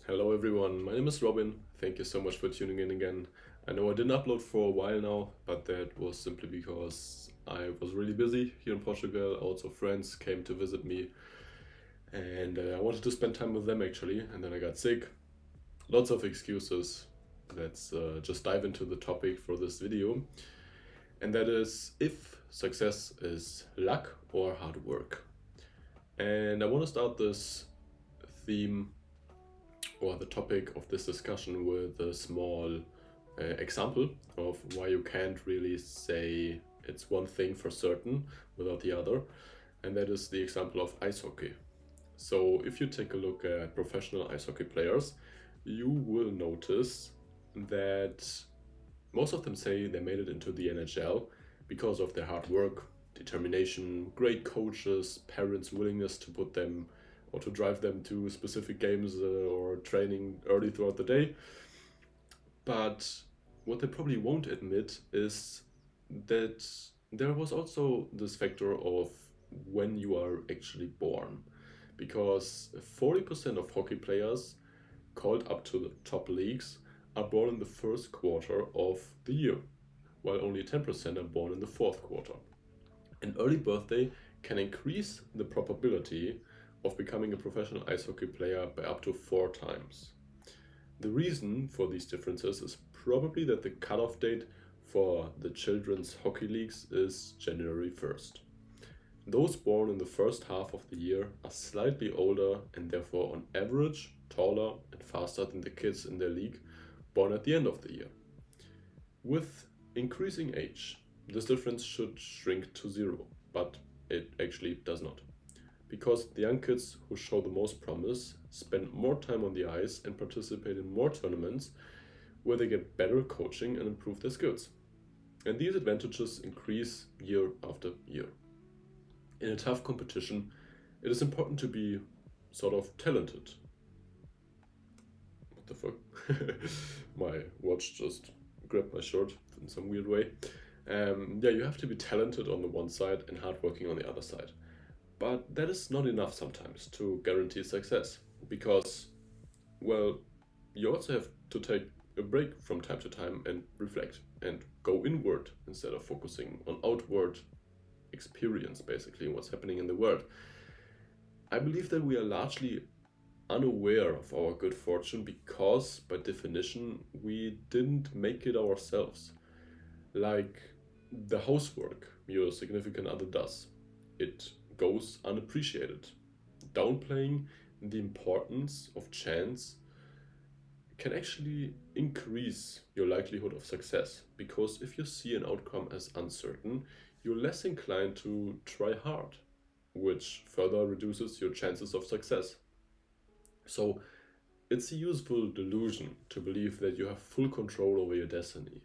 Hello everyone, my name is Robin. Thank you so much for tuning in again. I know I didn't upload for a while now, but that was simply because I was really busy here in Portugal. Also, friends came to visit me, and I wanted to spend time with them actually. And then I got sick. Lots of excuses. Let's just dive into the topic for this video, and that is if success is luck or hard work. And I want to start this theme or the topic of this discussion with a small example of why you can't really say it's one thing for certain without the other, and that is the example of ice hockey. So if you take a look at professional ice hockey players, you will notice that most of them say they made it into the NHL because of their hard work, determination, great coaches, parents' willingness to put them or to drive them to specific games or training early throughout the day. But what they probably won't admit is that there was also this factor of when you are actually born. Because 40% of hockey players called up to the top leagues are born in the first quarter of the year, while only 10% are born in the fourth quarter. An early birthday can increase the probability of becoming a professional ice hockey player by up to 4 times. The reason for these differences is probably that the cutoff date for the children's hockey leagues is January 1st. Those born in the first half of the year are slightly older and therefore on average taller and faster than the kids in their league born at the end of the year. With increasing age, this difference should shrink to 0, but it actually does not. Because the young kids who show the most promise spend more time on the ice and participate in more tournaments where they get better coaching and improve their skills. And these advantages increase year after year. In a tough competition, it is important to be sort of talented. What the fuck? My watch just grabbed my shirt in some weird way. You have to be talented on the one side and hardworking on the other side. But that is not enough sometimes to guarantee success because, well, you also have to take a break from time to time and reflect and go inward instead of focusing on outward experience, basically, what's happening in the world. I believe that we are largely unaware of our good fortune because, by definition, we didn't make it ourselves. Like the housework your significant other does. It goes unappreciated. Downplaying the importance of chance can actually increase your likelihood of success because if you see an outcome as uncertain, you're less inclined to try hard, which further reduces your chances of success. So it's a useful delusion to believe that you have full control over your destiny.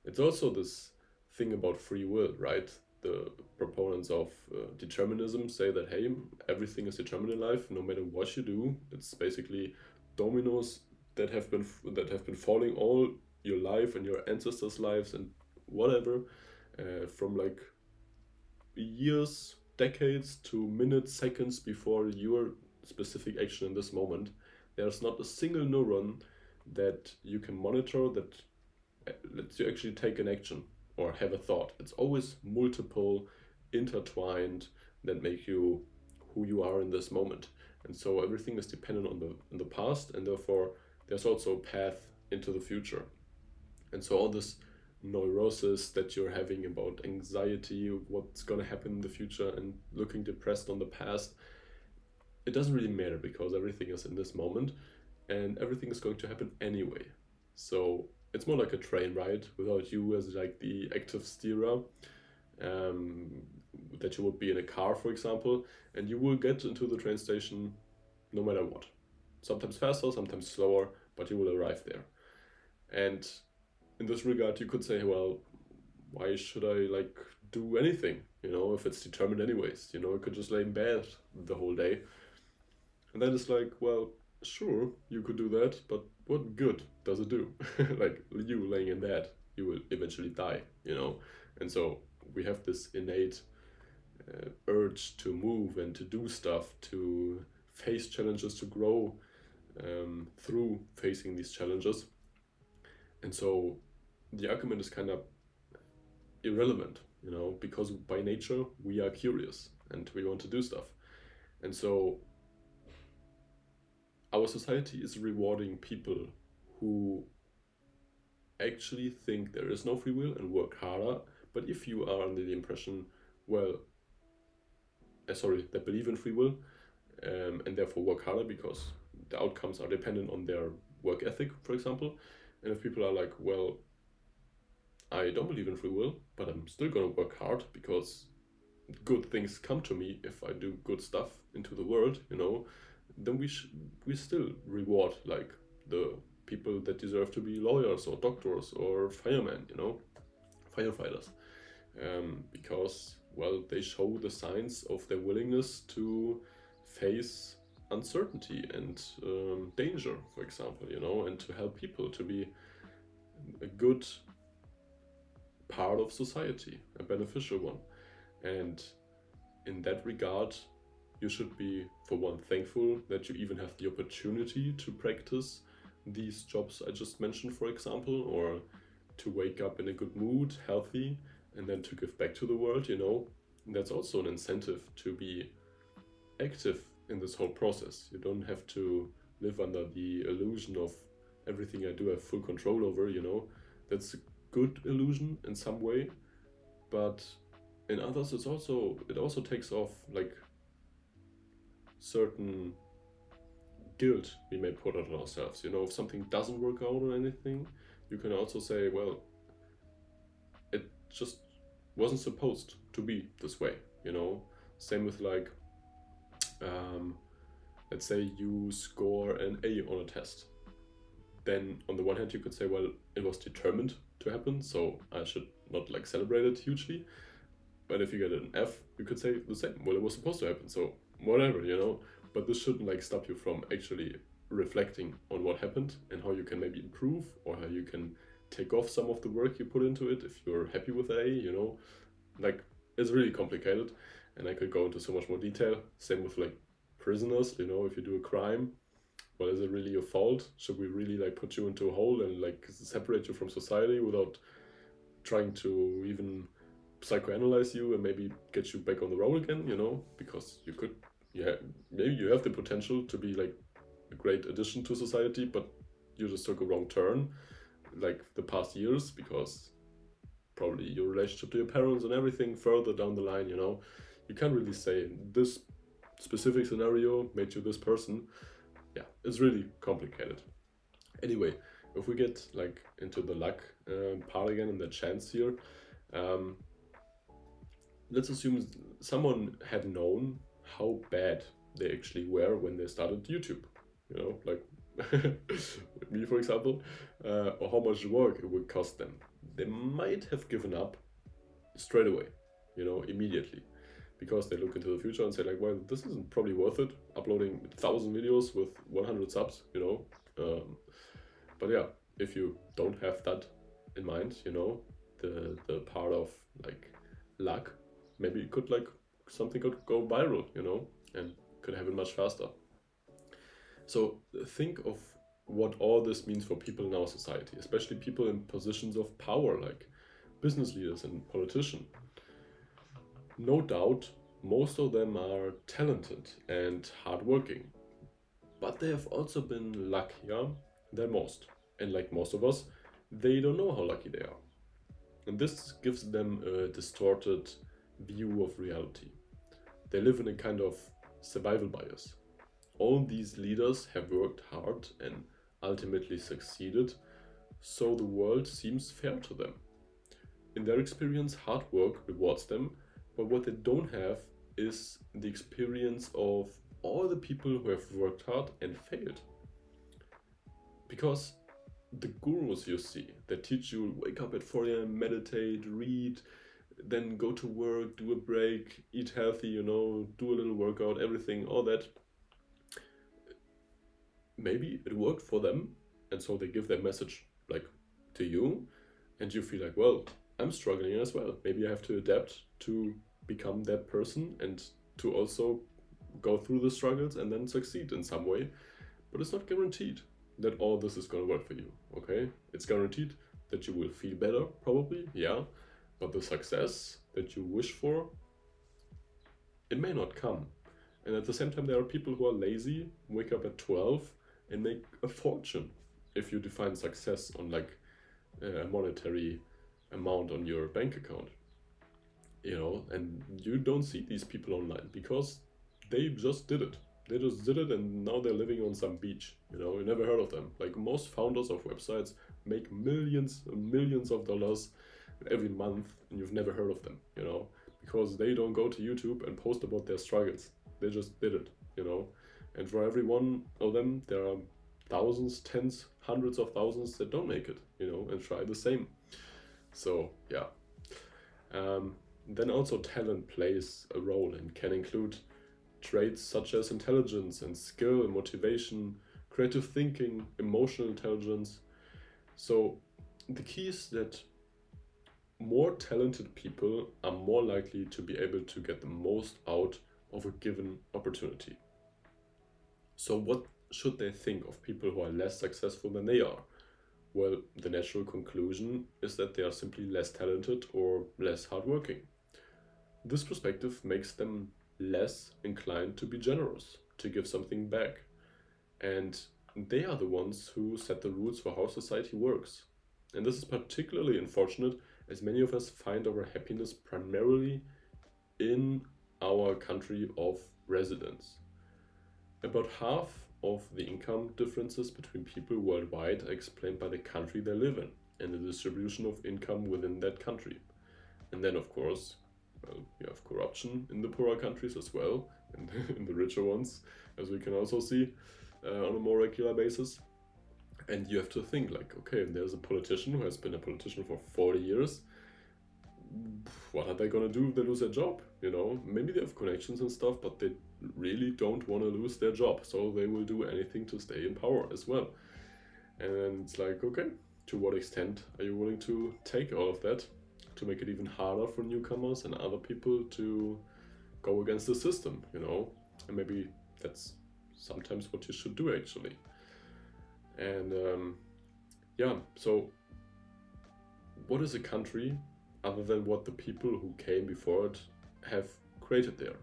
It's also this thing about free will, right? The proponents of determinism say that, hey, everything is determined in life, no matter what you do. It's basically dominoes that have been falling all your life and your ancestors' lives and whatever, from like years, decades to minutes, seconds before your specific action in this moment. There's not a single neuron that you can monitor that lets you actually take an action or have a thought. It's always multiple, intertwined, that make you who you are in this moment. And so everything is dependent on the past, and therefore there's also a path into the future. And so all this neurosis that you're having about anxiety, what's going to happen in the future, and looking depressed on the past, it doesn't really matter because everything is in this moment and everything is going to happen anyway. So it's more like a train ride without you as like the active steerer, that you would be in a car, for example, and you will get into the train station no matter what. Sometimes faster, sometimes slower, but you will arrive there. And in this regard, you could say, well, why should I like do anything, if it's determined anyways? I could just lay in bed the whole day. And then it's like, well, sure, you could do that, but what good does it do? Like you laying in bed, you will eventually die, And so we have this innate urge to move and to do stuff, to face challenges, to grow, through facing these challenges. And so the argument is kind of irrelevant, because by nature we are curious and we want to do stuff. And so our society is rewarding people who actually think there is no free will and work harder. But if you are under the impression, that believe in free will, and therefore work harder because the outcomes are dependent on their work ethic, for example. And if people are like, well, I don't believe in free will, but I'm still gonna work hard because good things come to me if I do good stuff into the world, then we still reward like the people that deserve to be lawyers or doctors or firemen, firefighters, because they show the signs of their willingness to face uncertainty and danger, for example, and to help people to be a good part of society, a beneficial one. And in that regard, you should be, for one, thankful that you even have the opportunity to practice these jobs I just mentioned, for example, or to wake up in a good mood, healthy, and then to give back to the world, And that's also an incentive to be active in this whole process. You don't have to live under the illusion of everything I do I have full control over, That's a good illusion in some way, but in others it also takes off like certain guilt we may put on ourselves. If something doesn't work out or anything, you can also say, well, it just wasn't supposed to be this way, Same with like, let's say you score an A on a test. Then on the one hand you could say, well, it was determined to happen, so I should not like celebrate it hugely. But if you get an F, you could say the same. Well, it was supposed to happen, so whatever, But this shouldn't like stop you from actually reflecting on what happened and how you can maybe improve, or how you can take off some of the work you put into it if you're happy with A, Like, it's really complicated, and I could go into so much more detail. Same with like prisoners, if you do a crime, well, is it really your fault? Should we really like put you into a hole and like separate you from society without trying to even psychoanalyze you and maybe get you back on the road again, Because maybe you have the potential to be like a great addition to society, but you just took a wrong turn like the past years because probably your relationship to your parents and everything further down the line, You can't really say this specific scenario made you this person. Yeah, it's really complicated. Anyway, if we get like into the luck part again and the chance here, let's assume someone had known how bad they actually were when they started YouTube, like me, for example, or how much work it would cost them. They might have given up straight away, immediately, because they look into the future and say like, well, this isn't probably worth it, uploading 1,000 videos with 100 subs, But yeah, if you don't have that in mind, the part of like luck, maybe it could like something could go viral, and could happen much faster. So think of what all this means for people in our society, especially people in positions of power like business leaders and politicians. No doubt, most of them are talented and hardworking, but they have also been luckier than most. And like most of us, they don't know how lucky they are. And this gives them a distorted view of reality. They live in a kind of survival bias. All these leaders have worked hard and ultimately succeeded, so the world seems fair to them. In their experience, hard work rewards them, but what they don't have is the experience of all the people who have worked hard and failed. Because the gurus you see that teach you wake up at 4 a.m., meditate, read, then go to work, do a break, eat healthy, do a little workout, everything, all that. Maybe it worked for them, and so they give their message like to you, and you feel like, well, I'm struggling as well. Maybe I have to adapt to become that person and to also go through the struggles and then succeed in some way. But it's not guaranteed. that all this is gonna work for you, okay? It's guaranteed that you will feel better, probably, yeah, but the success that you wish for, it may not come. And at the same time, there are people who are lazy, wake up at 12 and make a fortune if you define success on like a monetary amount on your bank account. You know, and you don't see these people online because they just did it. They just did it and now they're living on some beach. You know, you never heard of them. Like most founders of websites make millions and millions of dollars every month and you've never heard of them, you know, because they don't go to YouTube and post about their struggles. They just did it, you know. And for every one of them, there are thousands, tens, hundreds of thousands that don't make it, you know, and try the same. So, yeah. Then also talent plays a role and can include traits such as intelligence and skill and motivation, creative thinking, emotional intelligence. So the key is that more talented people are more likely to be able to get the most out of a given opportunity. So what should they think of people who are less successful than they are? Well, the natural conclusion is that they are simply less talented or less hardworking. This perspective makes them less inclined to be generous, to give something back. And they are the ones who set the rules for how society works. And this is particularly unfortunate as many of us find our happiness primarily in our country of residence. About half of the income differences between people worldwide are explained by the country they live in and the distribution of income within that country. And then, of course, well, you have corruption in the poorer countries as well, and in the richer ones, as we can also see on a more regular basis. And you have to think like, okay, there's a politician who has been a politician for 40 years. What are they gonna do if they lose their job? You know, maybe they have connections and stuff, but they really don't want to lose their job, so they will do anything to stay in power as well. And it's like, okay, to what extent are you willing to take all of that to make it even harder for newcomers and other people to go against the system, you know? And maybe that's sometimes what you should do actually. And yeah, so what is a country other than what the people who came before it have created there?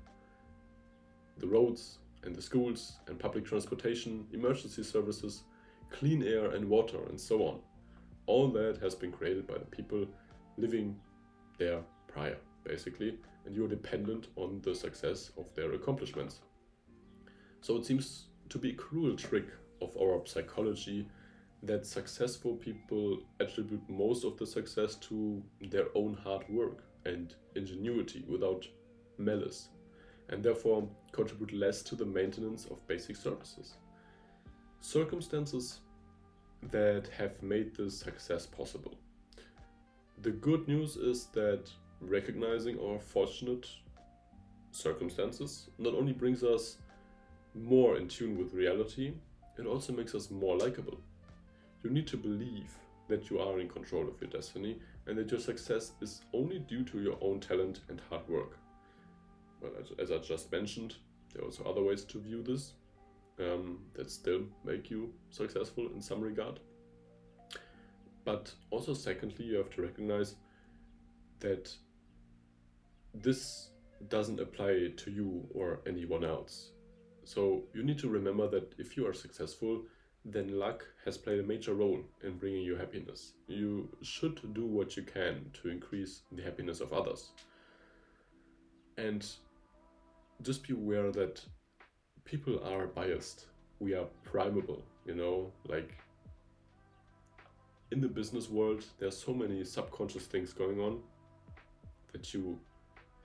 The roads and the schools and public transportation, emergency services, clean air and water and so on. All that has been created by the people living there prior, basically, and you're dependent on the success of their accomplishments. So it seems to be a cruel trick of our psychology that successful people attribute most of the success to their own hard work and ingenuity without malice, and therefore contribute less to the maintenance of basic services. Circumstances that have made this success possible. The good news is that recognizing our fortunate circumstances not only brings us more in tune with reality, it also makes us more likable. You need to believe that you are in control of your destiny and that your success is only due to your own talent and hard work. Well, as I just mentioned, there are also other ways to view this that still make you successful in some regard. But also secondly, you have to recognize that this doesn't apply to you or anyone else. So you need to remember that if you are successful, then luck has played a major role in bringing you happiness. You should do what you can to increase the happiness of others. And just be aware that people are biased. We are primable, you know, like in the business world, there's so many subconscious things going on that you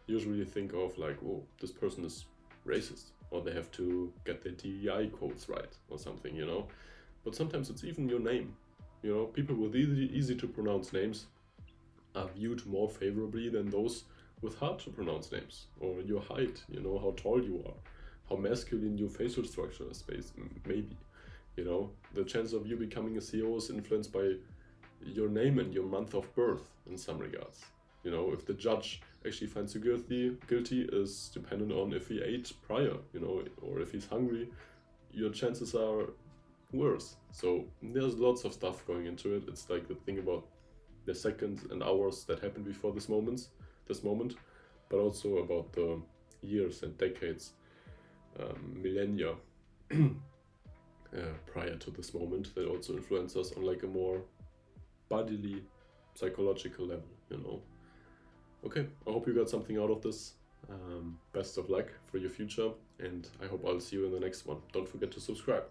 usually think of like, oh, this person is racist, or they have to get their DEI quotes right or something, you know. But sometimes it's even your name. You know, people with easy to pronounce names are viewed more favorably than those with hard to pronounce names, or your height, you know, how tall you are, how masculine your facial structure is, maybe. You know, the chance of you becoming a CEO is influenced by your name and your month of birth in some regards. You know, if the judge actually finds you guilty is dependent on if he ate prior, you know, or if he's hungry. Your chances are worse. So there's lots of stuff going into it. It's like the thing about the seconds and hours that happened before this moment, but also about the years and decades, millennia prior to this moment that also influence us on like a more bodily, psychological level, you know. Okay, I hope you got something out of this. Best of luck for your future, and I hope I'll see you in the next one. Don't forget to subscribe.